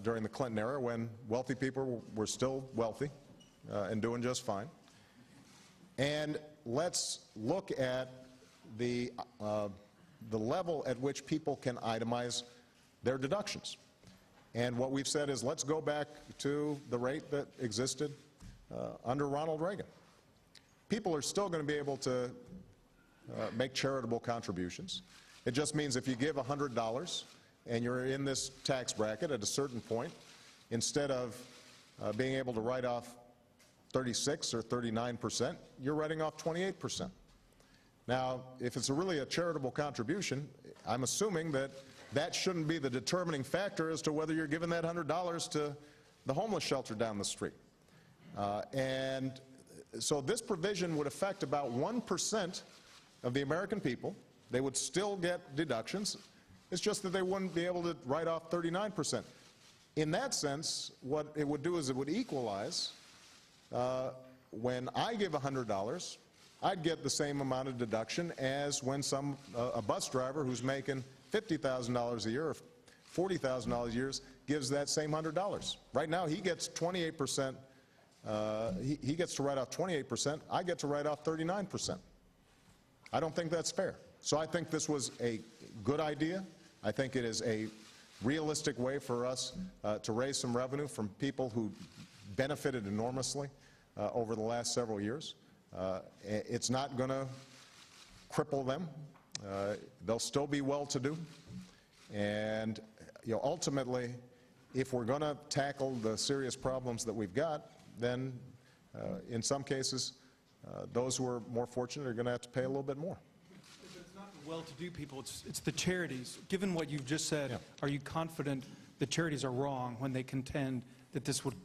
[SPEAKER 3] during the Clinton era, when wealthy people were still wealthy and doing just fine. And let's look at the level at which people can itemize their deductions. And what we've said is, let's go back to the rate that existed under Ronald Reagan. People are still going to be able to make charitable contributions. It just means if you give $100 and you're in this tax bracket at a certain point, instead of being able to write off 36 or 39%, you're writing off 28%. Now, if it's really a charitable contribution, I'm assuming that that shouldn't be the determining factor as to whether you're giving that $100 to the homeless shelter down the street. And so this provision would affect about 1% of the American people. They would still get deductions. It's just that they wouldn't be able to write off 39%. In that sense, what it would do is it would equalize. When I give $100, I'd get the same amount of deduction as when a bus driver who's making $50,000 a year or $40,000 a year gives that same $100. Right now, he gets 28%. He gets to write off 28%. I get to write off 39%. I don't think that's fair. So I think this was a good idea. I think it is a realistic way for us to raise some revenue from people who benefited enormously over the last several years. It's not going to cripple them. They'll still be well-to-do. And ultimately, if we're going to tackle the serious problems that we've got, then in some cases, those who are more fortunate are going to have to pay a little bit more.
[SPEAKER 12] But it's not the well-to-do people, it's the charities. Given what you've just said, Are you confident the charities are wrong when they contend that this would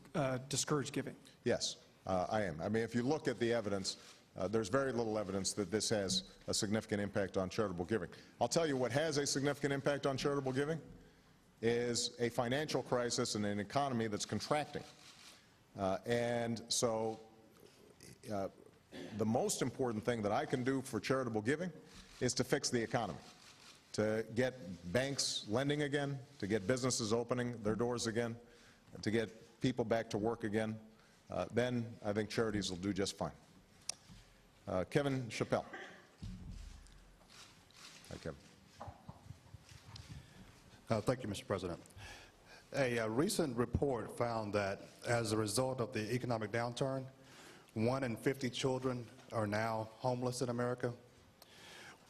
[SPEAKER 12] discourage giving?
[SPEAKER 3] Yes, I am. I mean, if you look at the evidence, there's very little evidence that this has a significant impact on charitable giving. I'll tell you what has a significant impact on charitable giving is a financial crisis and an economy that's contracting. And so the most important thing that I can do for charitable giving is to fix the economy, to get banks lending again, to get businesses opening their doors again, to get people back to work again. Then I think charities will do just fine. Kevin Chappelle. Hi, Kevin.
[SPEAKER 13] Thank you, Mr. President. A recent report found that as a result of the economic downturn, 1 in 50 children are now homeless in America.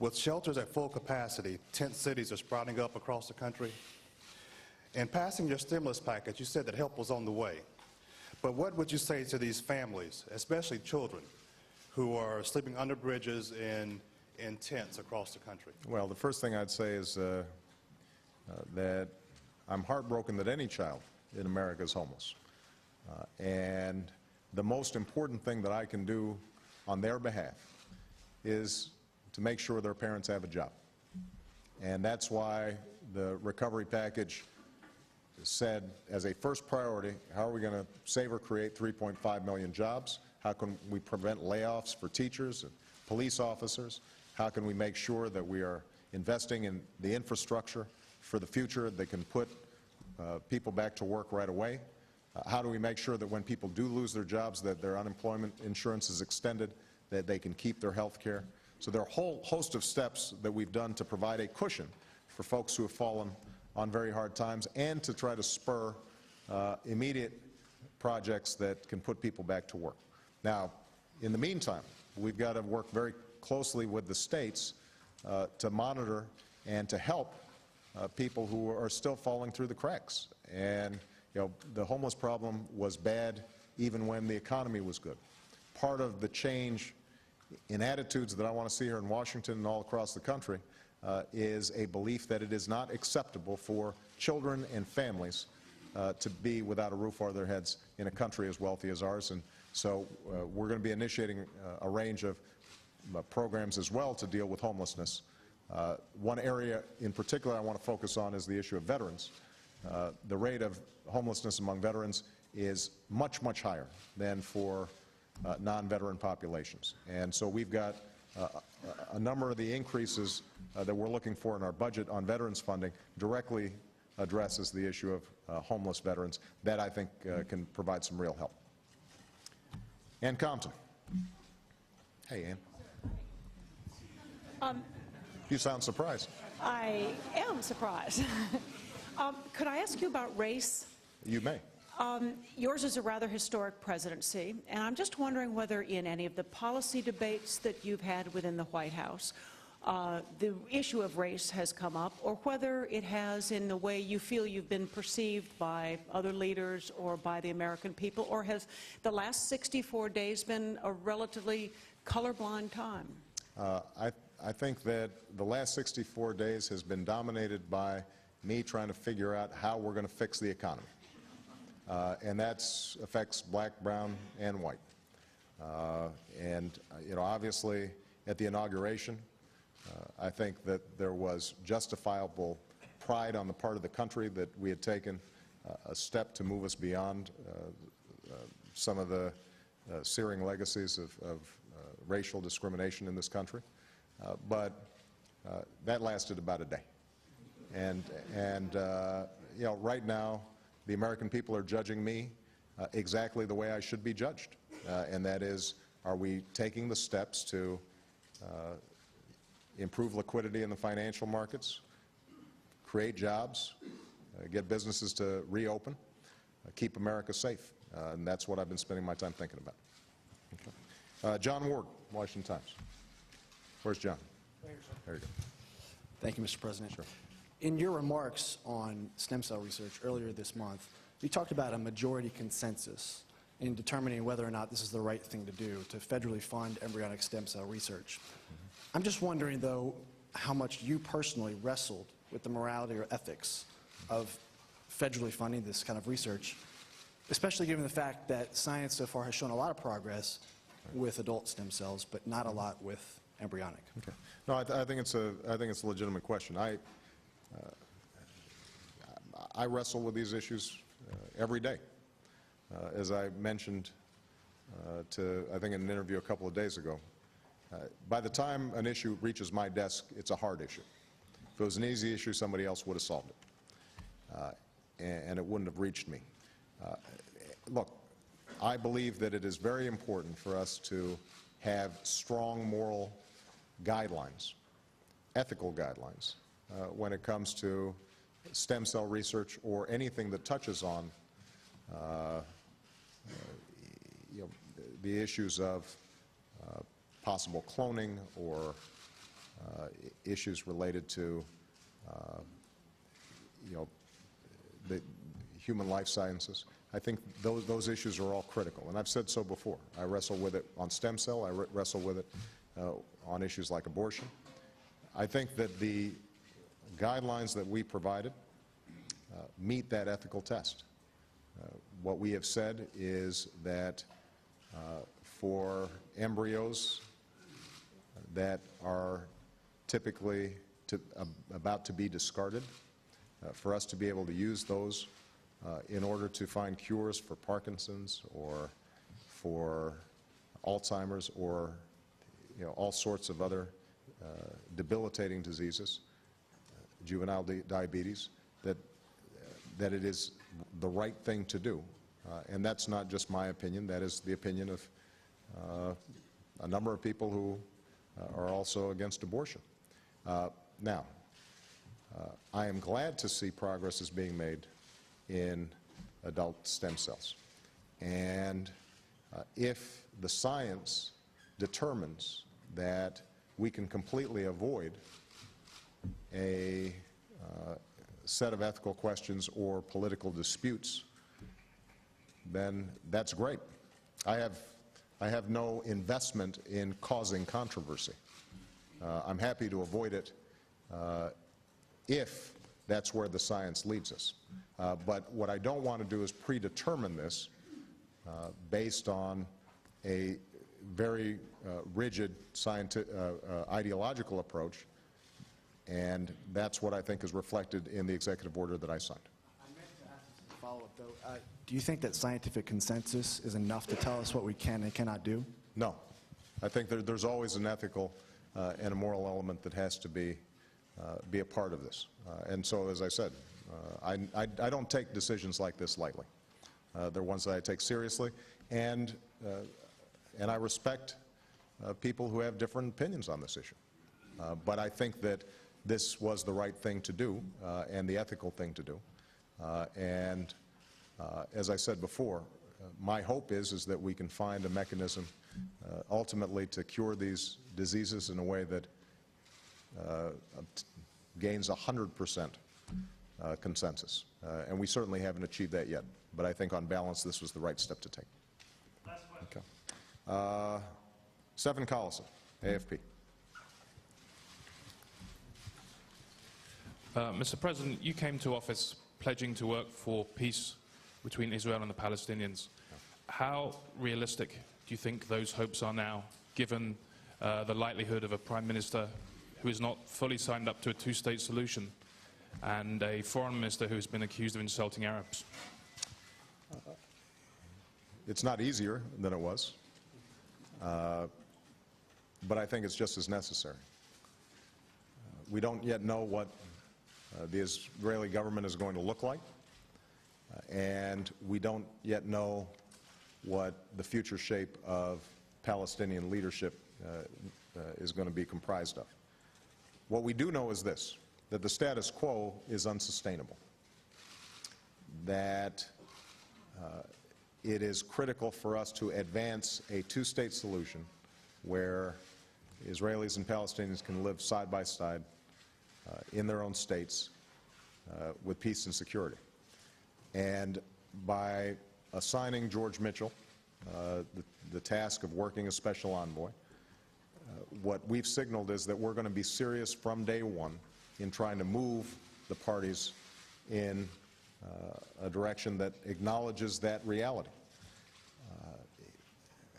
[SPEAKER 13] With shelters at full capacity, tent cities are sprouting up across the country. In passing your stimulus package, you said that help was on the way. But what would you say to these families, especially children, who are sleeping under bridges in tents across the country?
[SPEAKER 3] Well, the first thing I'd say is that I'm heartbroken that any child in America is homeless. And the most important thing that I can do on their behalf is to make sure their parents have a job. And that's why the recovery package said, as a first priority, how are we going to save or create 3.5 million jobs? How can we prevent layoffs for teachers and police officers? How can we make sure that we are investing in the infrastructure for the future that can put people back to work right away? How do we make sure that when people do lose their jobs that their unemployment insurance is extended, that they can keep their health care? So there are a whole host of steps that we've done to provide a cushion for folks who have fallen on very hard times and to try to spur immediate projects that can put people back to work. Now, in the meantime, we've got to work very closely with the states to monitor and to help people who are still falling through the cracks. And the homeless problem was bad even when the economy was good. Part of the change in attitudes that I want to see here in Washington and all across the country is a belief that it is not acceptable for children and families to be without a roof over their heads in a country as wealthy as ours. And so we're going to be initiating a range of programs as well to deal with homelessness. One area in particular I want to focus on is the issue of veterans. The rate of homelessness among veterans is much, much higher than for non-veteran populations. And so we've got a number of the increases that we're looking for in our budget on veterans funding directly addresses the issue of homeless veterans. That, I think, can provide some real help. Ann Compton. Hey, Ann. You sound surprised.
[SPEAKER 14] I am surprised. Could I ask you about race?
[SPEAKER 3] You may.
[SPEAKER 14] Yours is a rather historic presidency, and I'm just wondering whether in any of the policy debates that you've had within the White House, the issue of race has come up, or whether it has in the way you feel you've been perceived by other leaders or by the American people, or has the last 64 days been a relatively colorblind time?
[SPEAKER 3] I think that the last 64 days has been dominated by me trying to figure out how we're going to fix the economy. And that affects black, brown, and white. Obviously, at the inauguration, I think that there was justifiable pride on the part of the country that we had taken a step to move us beyond some of the searing legacies of racial discrimination in this country. But that lasted about a day. And right now, the American people are judging me exactly the way I should be judged. And that is, are we taking the steps to improve liquidity in the financial markets, create jobs, get businesses to reopen, keep America safe? And that's what I've been spending my time thinking about. Okay. John Ward, Washington Times. Where's John? There you go.
[SPEAKER 15] Thank you, Mr. President.
[SPEAKER 3] Sure.
[SPEAKER 15] In your remarks on stem cell research earlier this month, you talked about a majority consensus in determining whether or not this is the right thing to do, to federally fund embryonic stem cell research. I'm just wondering, though, how much you personally wrestled with the morality or ethics of federally funding this kind of research, especially given the fact that science so far has shown a lot of progress with adult stem cells, but not a lot with embryonic.
[SPEAKER 3] Okay. No, I think it's a legitimate question. I wrestle with these issues every day. As I mentioned I think in an interview a couple of days ago, by the time an issue reaches my desk, it's a hard issue. If it was an easy issue, somebody else would have solved it, and it wouldn't have reached me. Look, I believe that it is very important for us to have strong moral guidelines, ethical guidelines, when it comes to stem cell research or anything that touches on the issues of possible cloning or issues related to the human life sciences. I think those issues are all critical, and I've said so before. I wrestle with it on stem cell. I wrestle with it on issues like abortion. I think that the guidelines that we provided meet that ethical test. What we have said is that for embryos that are typically about to be discarded, for us to be able to use those in order to find cures for Parkinson's or for Alzheimer's or all sorts of other debilitating diseases, juvenile diabetes, that that it is the right thing to do. And that's not just my opinion, that is the opinion of a number of people who are also against abortion. Now, I am glad to see progress is being made in adult stem cells. And if the science determines that we can completely avoid a set of ethical questions or political disputes, then that's great. I have no investment in causing controversy. I'm happy to avoid it if that's where the science leads us. But what I don't want to do is predetermine this based on a very rigid ideological approach, and that's what I think is reflected in the executive order that I signed.
[SPEAKER 15] I meant to ask this as a follow-up, though. Do you think that scientific consensus is enough to tell us what we can and cannot do?
[SPEAKER 3] No. I think there's always an ethical and a moral element that has to be a part of this. And so, as I said, I don't take decisions like this lightly. They're ones that I take seriously, and I respect people who have different opinions on this issue. But I think that this was the right thing to do and the ethical thing to do. And as I said before, my hope is that we can find a mechanism ultimately to cure these diseases in a way that gains 100% consensus. And we certainly haven't achieved that yet. But I think on balance, this was the right step to take. Okay. Stephen Collison, AFP.
[SPEAKER 16] Mr. President, you came to office pledging to work for peace between Israel and the Palestinians. How realistic do you think those hopes are now, given the likelihood of a Prime Minister who is not fully signed up to a two-state solution and a Foreign Minister who has been accused of insulting Arabs?
[SPEAKER 3] It's not easier than it was, but I think it's just as necessary. We don't yet know what the Israeli government is going to look like, and we don't yet know what the future shape of Palestinian leadership is going to be comprised of. What we do know is this, that the status quo is unsustainable, that it is critical for us to advance a two-state solution where Israelis and Palestinians can live side by side in their own states with peace and security. And by assigning George Mitchell the task of working as special envoy, what we've signaled is that we're going to be serious from day one in trying to move the parties in a direction that acknowledges that reality.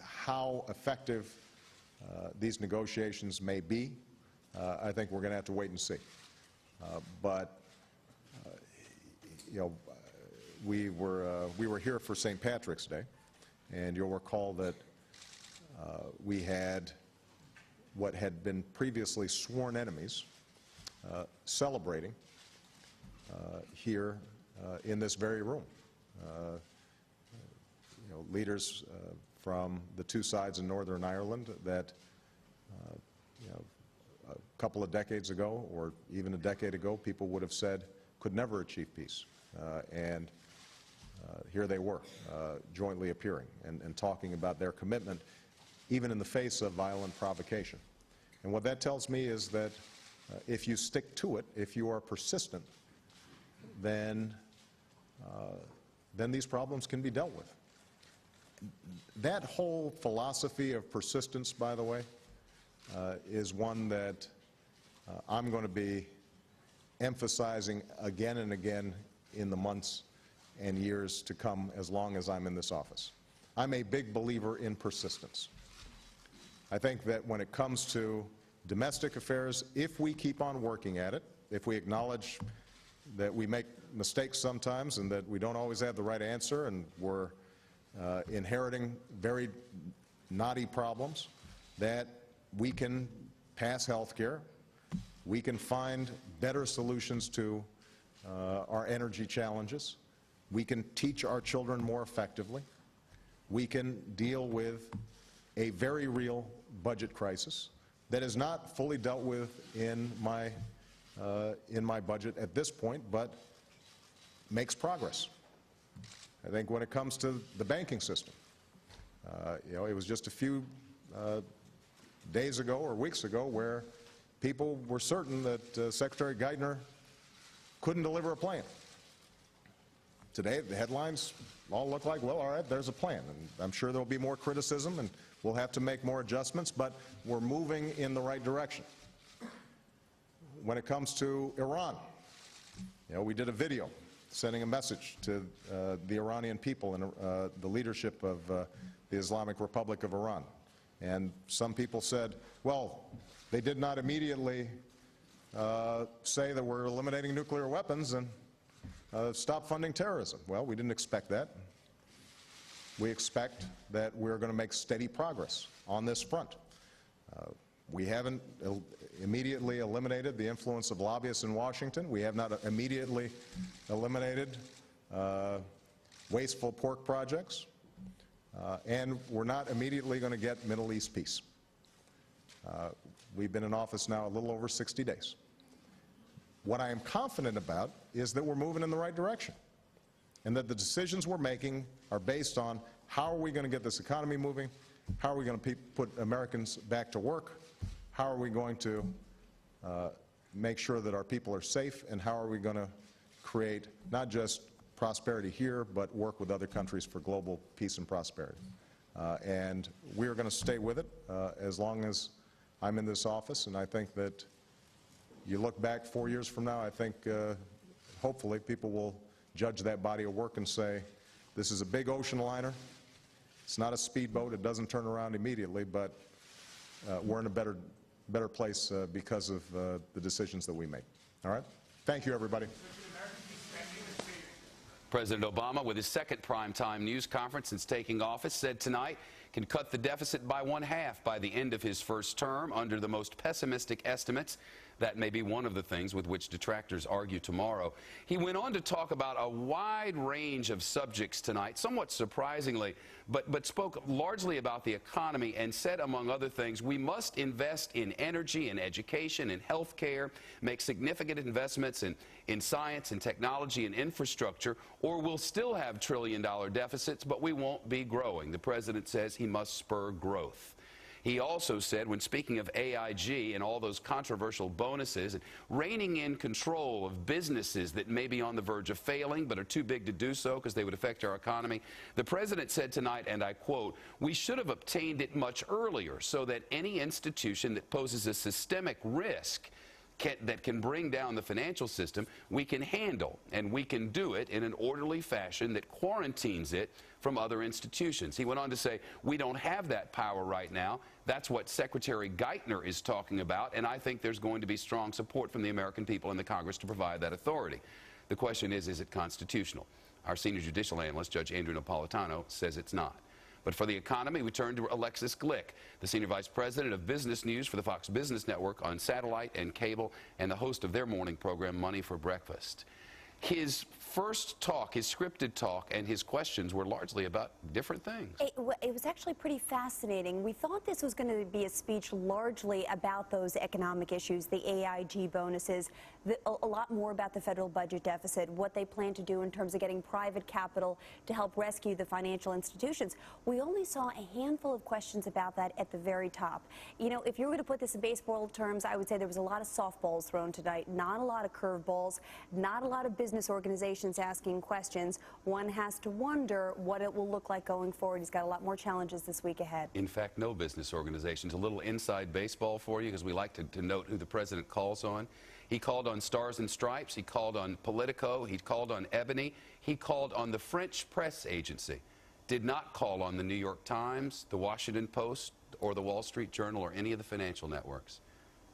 [SPEAKER 3] How effective these negotiations may be, I think we're going to have to wait and see. But you know, we were here for St. Patrick's Day, and you'll recall that we had what had been previously sworn enemies celebrating here in this very room. You know, leaders from the two sides in Northern Ireland that you know, a couple of decades ago, or even a decade ago, people would have said could never achieve peace. And here they were, jointly appearing and talking about their commitment, even in the face of violent provocation. And what that tells me is that if you stick to it, if you are persistent, then these problems can be dealt with. That whole philosophy of persistence, by the way, is one that I'm going to be emphasizing again and again in the months and years to come as long as I'm in this office. I'm a big believer in persistence. I think that when it comes to domestic affairs, if we keep on working at it, if we acknowledge that we make mistakes sometimes and that we don't always have the right answer and we're inheriting very knotty problems, that we can pass health care, we can find better solutions to our energy challenges. We can teach our children more effectively. We can deal with a very real budget crisis that is not fully dealt with in my budget at this point, but makes progress. I think when it comes to the banking system, it was just a few days ago or weeks ago where people were certain that Secretary Geithner couldn't deliver a plan. Today, the headlines all look like, well, all right, there's a plan. And I'm sure there'll be more criticism, and we'll have to make more adjustments, but we're moving in the right direction. When it comes to Iran, we did a video sending a message to the Iranian people and the leadership of the Islamic Republic of Iran. And some people said, well, they did not immediately say that we're eliminating nuclear weapons and stop funding terrorism. Well, we didn't expect that. We expect that we're going to make steady progress on this front. We haven't immediately eliminated the influence of lobbyists in Washington. We have not immediately eliminated wasteful pork projects. And we're not immediately going to get Middle East peace. We've been in office now a little over 60 days. What I am confident about is that we're moving in the right direction, and that the decisions we're making are based on how are we going to get this economy moving, how are we going to put Americans back to work, how are we going to make sure that our people are safe, and how are we going to create not just prosperity here, but work with other countries for global peace and prosperity. And we are going to stay with it as long as I'm in this office, and I think that you look back 4 years from now, I think hopefully people will judge that body of work and say, this is a big ocean liner, it's not a speedboat, it doesn't turn around immediately, but we're in a better place because of the decisions that we make. All right? Thank you, everybody.
[SPEAKER 1] President Obama, with his second primetime news conference since taking office, said tonight can cut the deficit by 1/2 by the end of his first term. Under the most pessimistic estimates, that may be one of the things with which detractors argue tomorrow. He went on to talk about a wide range of subjects tonight, somewhat surprisingly, but spoke largely about the economy and said, among other things, we must invest in energy and education and health care, make significant investments in science and technology and infrastructure, or we'll still have trillion-dollar deficits, but we won't be growing. The president says he must spur growth. He also said, when speaking of AIG and all those controversial bonuses, and reining in control of businesses that may be on the verge of failing but are too big to do so because they would affect our economy, the president said tonight, and I quote, we should have obtained it much earlier so that any institution that poses a systemic risk that can bring down the financial system, we can handle, and we can do it in an orderly fashion that quarantines it from other institutions. He went on to say, we don't have that power right now. That's what Secretary Geithner is talking about, and I think there's going to be strong support from the American people and the Congress to provide that authority. The question is it constitutional? Our senior judicial analyst, Judge Andrew Napolitano, says it's not. But for the economy, we turn to Alexis Glick, the Senior Vice President of Business News for the Fox Business Network on satellite and cable, and the host of their morning program, Money for Breakfast. His first talk, his scripted talk, and his questions were largely about different things.
[SPEAKER 17] It was actually pretty fascinating. We thought this was going to be a speech largely about those economic issues, the AIG bonuses, a lot more about the federal budget deficit, what they plan to do in terms of getting private capital to help rescue the financial institutions. We only saw a handful of questions about that at the very top. You know, if you were going to put this in baseball terms, I would say there was a lot of softballs thrown tonight, not a lot of curveballs, not a lot of business organizations asking questions. One has to wonder what it will look like going forward. He's got a lot more challenges this week ahead.
[SPEAKER 1] In fact, no business organizations. A little inside baseball for you, because we like to note who the president calls on. He called on Stars and Stripes. He called on Politico. He called on Ebony. He called on the French press agency. Did not call on the New York Times, the Washington Post, or the Wall Street Journal, or any of the financial networks.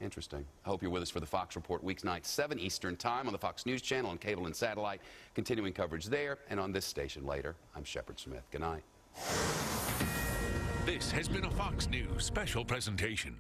[SPEAKER 1] Interesting. I hope you're with us for the Fox Report weeknights, 7 Eastern Time on the Fox News Channel, on cable and satellite. Continuing coverage there and on this station later. I'm Shepard Smith. Good night.
[SPEAKER 18] This has been a Fox News special presentation.